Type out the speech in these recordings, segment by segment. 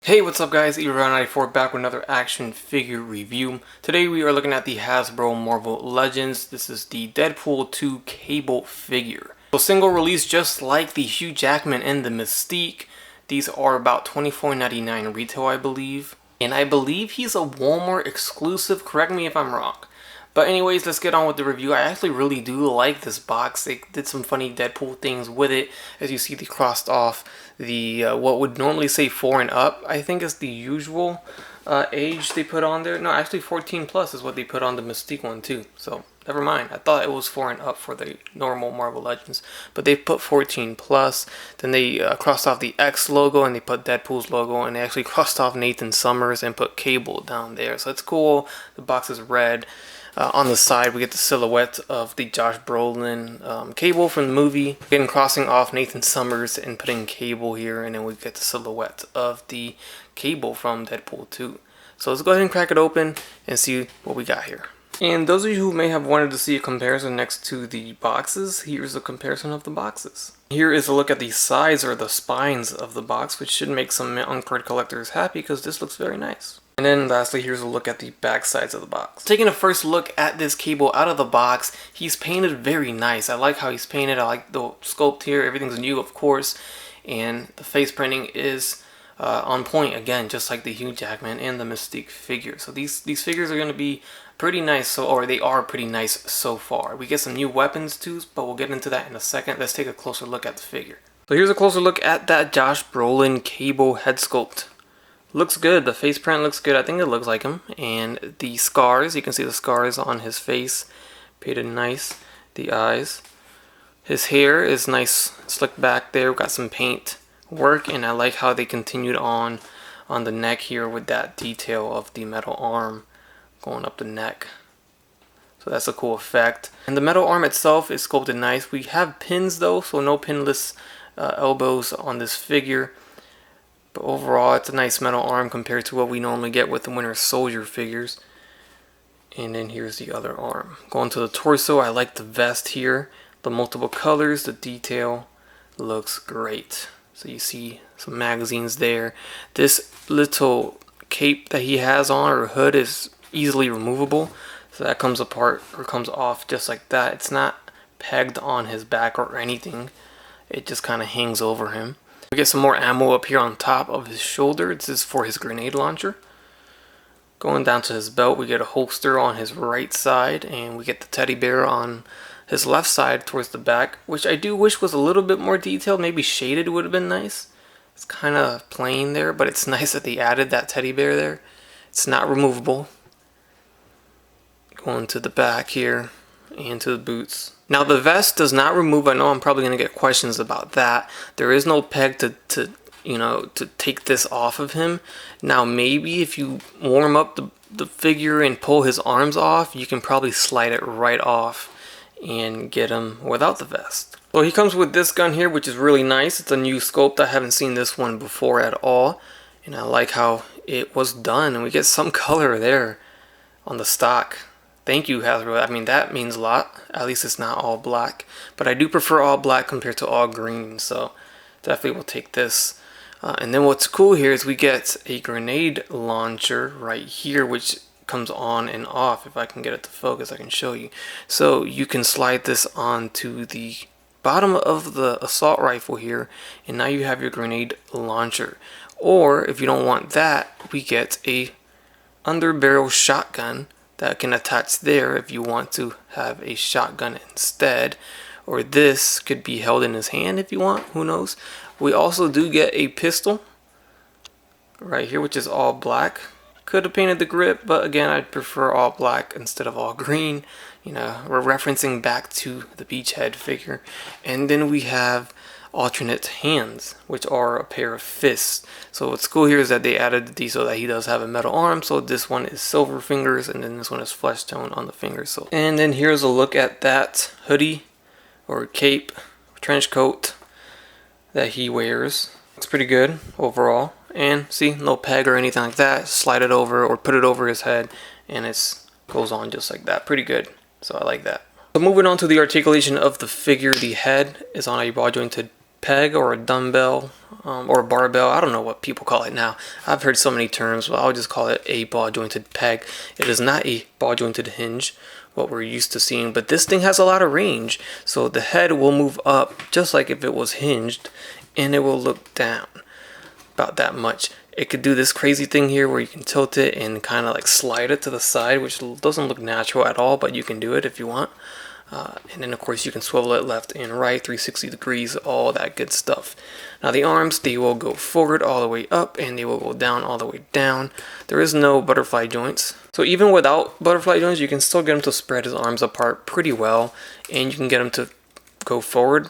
Hey, what's up guys, Eron94 back with another action figure review. Today we are looking at the Hasbro Marvel Legends. This is the Deadpool 2 Cable figure. So single release just like the Hugh Jackman and the Mystique. These are about $24.99 retail, I believe. And I believe he's a Walmart exclusive, correct me if I'm wrong. But anyways, let's get on with the review. I actually really do like this box. They did some funny Deadpool things with it. As you see, they crossed off the, what would normally say 4 and up. I think is the usual age they put on there. No, actually 14 plus is what they put on the Mystique one too. So, never mind. I thought it was 4 and up for the normal Marvel Legends. But they put 14 plus. Then they crossed off the X logo and they put Deadpool's logo. And they actually crossed off Nathan Summers and put Cable down there. So it's cool. The box is red. On the side, we get the silhouette of the Josh Brolin Cable from the movie. Again, crossing off Nathan Summers and putting Cable here, and then we get the silhouette of the Cable from Deadpool 2. So let's go ahead and crack it open and see what we got here. And those of you who may have wanted to see a comparison next to the boxes, here's a comparison of the boxes. Here is a look at the sides or the spines of the box, which should make some uncard collectors happy because this looks very nice. And then lastly, here's a look at the back sides of the box. Taking a first look at this Cable out of the box, he's painted very nice. I like how he's painted. I like the sculpt here. Everything's new, of course. And the face printing is on point again, just like the Hugh Jackman and the Mystique figure. So these figures are going to be pretty nice, or they are pretty nice so far. We get some new weapons too, but we'll get into that in a second. Let's take a closer look at the figure. So here's a closer look at that Josh Brolin Cable head sculpt. Looks good. The face print looks good. I think it looks like him. And the scars, you can see the scars on his face. Painted nice. The eyes. His hair is nice, slicked back there. Got some paint work, and I like how they continued on the neck here with that detail of the metal arm going up the neck. So that's a cool effect. And the metal arm itself is sculpted nice. We have pins though, so no pinless elbows on this figure. But overall, it's a nice metal arm compared to what we normally get with the Winter Soldier figures. And then here's the other arm. Going to the torso, I like the vest here. The multiple colors, the detail looks great. So you see some magazines there. This little cape that he has on, or hood, is easily removable. So that comes apart or comes off just like that. It's not pegged on his back or anything. It just kind of hangs over him. We get some more ammo up here on top of his shoulder. This is for his grenade launcher. Going down to his belt, we get a holster on his right side, and we get the teddy bear on his left side towards the back, which I do wish was a little bit more detailed. Maybe shaded would have been nice. It's kind of plain there, but it's nice that they added that teddy bear there. It's not removable. Going to the back here and to the boots. Now the vest does not remove. I know I'm probably going to get questions about that. There is no peg to take this off of him. Now maybe if you warm up the figure and pull his arms off, you can probably slide it right off and get him without the vest. So he comes with this gun here, which is really nice. It's a new sculpt. I haven't seen this one before at all, and I like how it was done. And we get some color there on the stock. Thank you, Hasbro. I mean, that means a lot. At least it's not all black. But I do prefer all black compared to all green. So definitely will take this. And then what's cool here is we get a grenade launcher right here, which comes on and off. If I can get it to focus, I can show you. So you can slide this onto the bottom of the assault rifle here. And now you have your grenade launcher. Or if you don't want that, we get a underbarrel shotgun that can attach there if you want to have a shotgun instead. Or this could be held in his hand if you want, who knows. We also do get a pistol right here, which is all black. Could have painted the grip, but again, I'd prefer all black instead of all green. You know, we're referencing back to the Beachhead figure. And then we have alternate hands, which are a pair of fists. So what's cool here is that they added the detail that he does have a metal arm. So this one is silver fingers, and then this one is flesh tone on the fingers. So, and then here's a look at that hoodie or cape, trench coat that he wears. Looks pretty good overall. And see, no peg or anything like that. Slide it over or put it over his head, and it goes on just like that. Pretty good. So I like that. So moving on to the articulation of the figure, the head is on a ball jointed peg or a dumbbell or barbell. I don't know what people call it now. I've heard so many terms, but I'll just call it a ball jointed peg. It is not a ball jointed hinge, what we're used to seeing, but this thing has a lot of range. So the head will move up just like if it was hinged, and it will look down about that much. It could do this crazy thing here where you can tilt it and kind of like slide it to the side, which doesn't look natural at all, but you can do it if you want. And then of course you can swivel it left and right, 360 degrees, all that good stuff. Now the arms, they will go forward all the way up and they will go down all the way down. There is no butterfly joints. So even without butterfly joints, you can still get him to spread his arms apart pretty well, and you can get him to go forward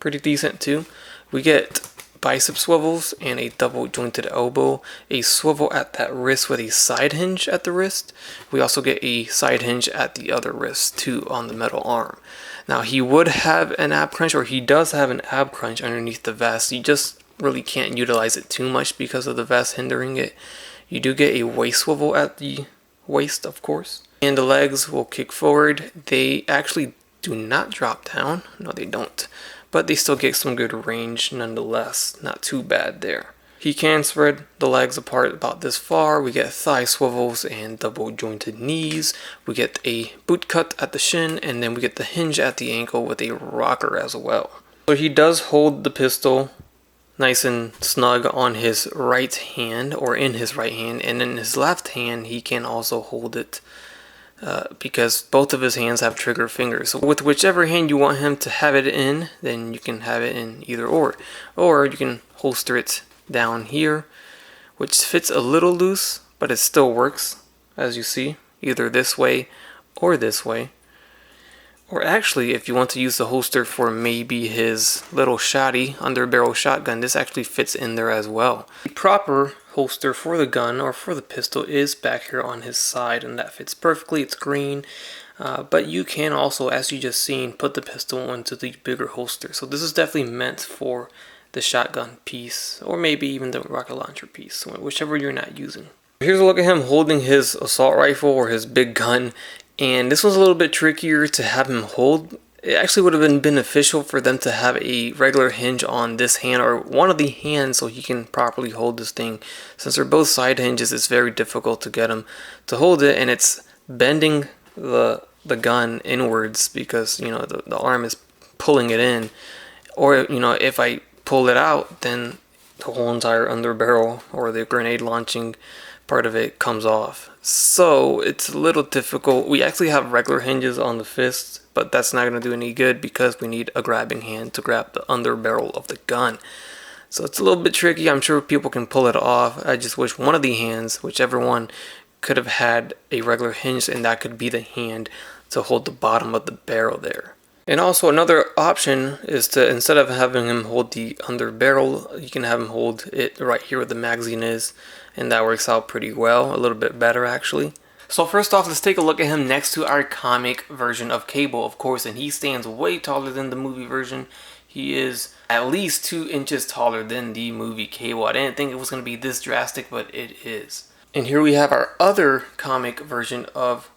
pretty decent too. We get bicep swivels and a double jointed elbow, a swivel at that wrist with a side hinge at the wrist. We also get a side hinge at the other wrist too on the metal arm. Now he would have an ab crunch, or he does have an ab crunch underneath the vest. You just really can't utilize it too much because of the vest hindering it. You do get a waist swivel at the waist, of course. And the legs will kick forward. They actually do not drop down. No, they don't. But they still get some good range nonetheless. Not too bad there. He can spread the legs apart about this far. We get thigh swivels and double jointed knees. We get a boot cut at the shin, and then we get the hinge at the ankle with a rocker as well. So he does hold the pistol nice and snug on his right hand, or in his right hand, and in his left hand he can also hold it because both of his hands have trigger fingers. So with whichever hand you want him to have it in, then you can have it in either or you can holster it down here, which fits a little loose, but it still works, as you see, either this way or this way. Or actually, if you want to use the holster for maybe his little shotty under barrel shotgun, this actually fits in there as well. The proper holster for the gun or for the pistol is back here on his side, and that fits perfectly. It's green, but you can also, as you just seen, put the pistol into the bigger holster. So this is definitely meant for the shotgun piece, or maybe even the rocket launcher piece, whichever you're not using. Here's a look at him holding his assault rifle or his big gun. And this was a little bit trickier to have him hold. It actually would have been beneficial for them to have a regular hinge on this hand, or one of the hands, so he can properly hold this thing. Since they're both side hinges, it's very difficult to get him to hold it, and it's bending the gun inwards because, you know, the arm is pulling it in. Or, you know, if I pull it out, then the whole entire underbarrel or the grenade launching part of it comes off. So it's a little difficult. We actually have regular hinges on the fists, but that's not going to do any good because we need a grabbing hand to grab the underbarrel of the gun. So it's a little bit tricky. I'm sure people can pull it off. I just wish one of the hands, whichever one, could have had a regular hinge, and that could be the hand to hold the bottom of the barrel there. And also another option is to, instead of having him hold the underbarrel, you can have him hold it right here where the magazine is, and that works out pretty well, a little bit better actually. So first off, let's take a look at him next to our comic version of Cable, of course, and he stands way taller than the movie version. He is at least 2 inches taller than the movie Cable. I didn't think it was going to be this drastic, but it is. And here we have our other comic version of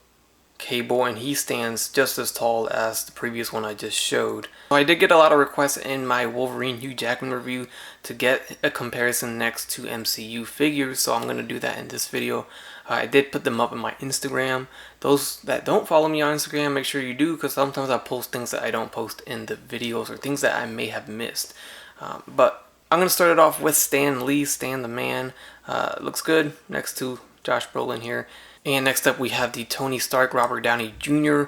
Cable, and he stands just as tall as the previous one I just showed. So I did get a lot of requests in my Wolverine Hugh Jackman review to get a comparison next to MCU figures, so I'm going to do that in this video. I did put them up on my Instagram. Those that don't follow me on Instagram, make sure you do, because sometimes I post things that I don't post in the videos, or things that I may have missed. But I'm going to start it off with Stan Lee, Stan the Man. Looks good next to Josh Brolin here. And next up we have the Tony Stark Robert Downey Jr.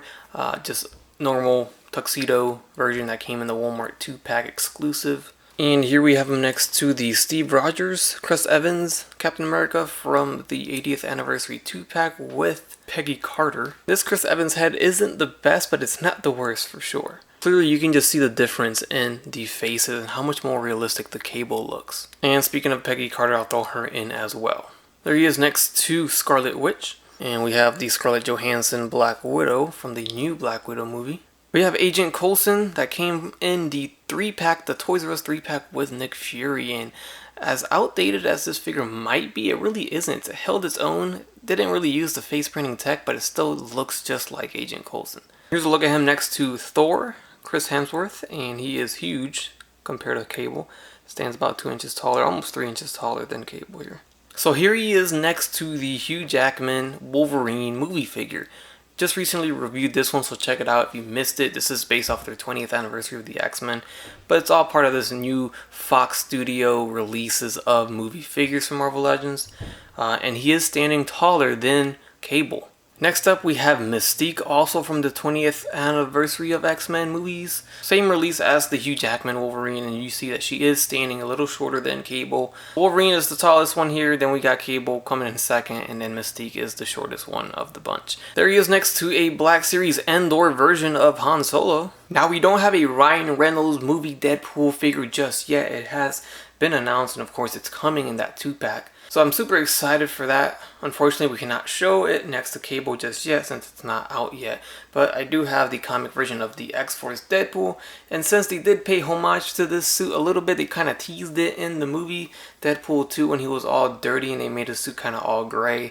Just normal tuxedo version that came in the Walmart 2-pack exclusive. And here we have him next to the Steve Rogers, Chris Evans, Captain America from the 80th anniversary 2-pack with Peggy Carter. This Chris Evans head isn't the best, but it's not the worst for sure. Clearly you can just see the difference in the faces and how much more realistic the Cable looks. And speaking of Peggy Carter, I'll throw her in as well. There he is next to Scarlet Witch. And we have the Scarlett Johansson Black Widow from the new Black Widow movie. We have Agent Coulson that came in the 3-pack, the Toys R Us 3-pack with Nick Fury. And as outdated as this figure might be, it really isn't. It held its own, didn't really use the face printing tech, but it still looks just like Agent Coulson. Here's a look at him next to Thor, Chris Hemsworth, and he is huge compared to Cable. Stands about 2 inches taller, almost 3 inches taller than Cable here. So here he is next to the Hugh Jackman Wolverine movie figure. Just recently reviewed this one, so check it out if you missed it. This is based off their 20th anniversary of the X-Men, but it's all part of this new Fox Studio releases of movie figures from Marvel Legends. And he is standing taller than Cable. Next up we have Mystique, also from the 20th anniversary of X-Men movies. Same release as the Hugh Jackman Wolverine, and you see that she is standing a little shorter than Cable. Wolverine is the tallest one here, then we got Cable coming in second, and then Mystique is the shortest one of the bunch. There he is next to a Black Series Endor version of Han Solo. Now we don't have a Ryan Reynolds movie Deadpool figure just yet. It has been announced, and of course it's coming in that 2-pack. So I'm super excited for that. Unfortunately, we cannot show it next to Cable just yet since it's not out yet. But I do have the comic version of the X-Force Deadpool. And since they did pay homage to this suit a little bit, they kind of teased it in the movie Deadpool 2 when he was all dirty and they made his suit kind of all gray.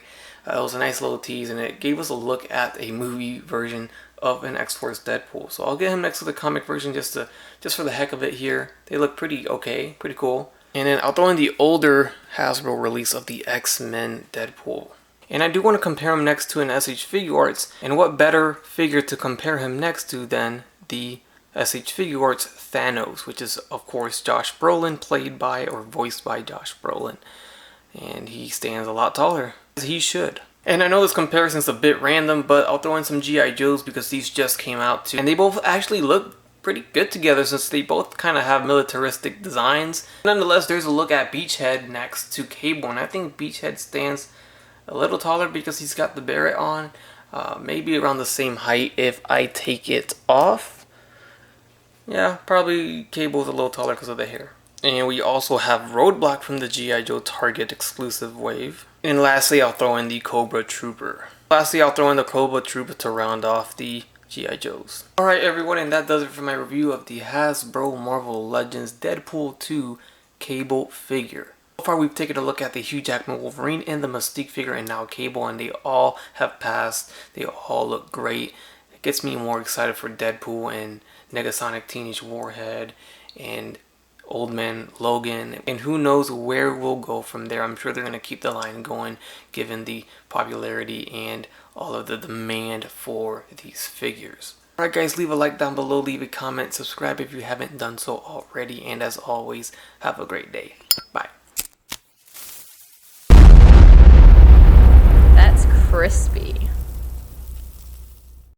It was a nice little tease, and it gave us a look at a movie version of an X-Force Deadpool. So I'll get him next to the comic version just for the heck of it here. They look pretty okay, pretty cool. And then I'll throw in the older Hasbro release of the X-Men Deadpool. And I do want to compare him next to an SH Figuarts. And what better figure to compare him next to than the SH Figuarts Thanos, which is of course Josh Brolin, played by or voiced by Josh Brolin. And he stands a lot taller, as he should. And I know this comparison's a bit random, but I'll throw in some G.I. Joes because these just came out too. And they both actually look pretty good together since they both kind of have militaristic designs. Nonetheless, there's a look at Beachhead next to Cable, and I think Beachhead stands a little taller because he's got the beret on. Maybe around the same height if I take it off. Yeah, probably Cable's a little taller because of the hair. And we also have Roadblock from the G.I. Joe Target exclusive wave. And lastly, I'll throw in the Cobra Trooper. To round off the G.I. Joes. Alright everyone, and that does it for my review of the Hasbro Marvel Legends Deadpool 2 Cable figure. So far we've taken a look at the Hugh Jackman Wolverine and the Mystique figure and now Cable, and they all have passed. They all look great. It gets me more excited for Deadpool and Negasonic Teenage Warhead and Old Man Logan, and who knows where we'll go from there. I'm sure they're going to keep the line going given the popularity and all of the demand for these figures. Alright guys, leave a like down below, leave a comment, subscribe if you haven't done so already, and as always, have a great day. Bye. That's crispy.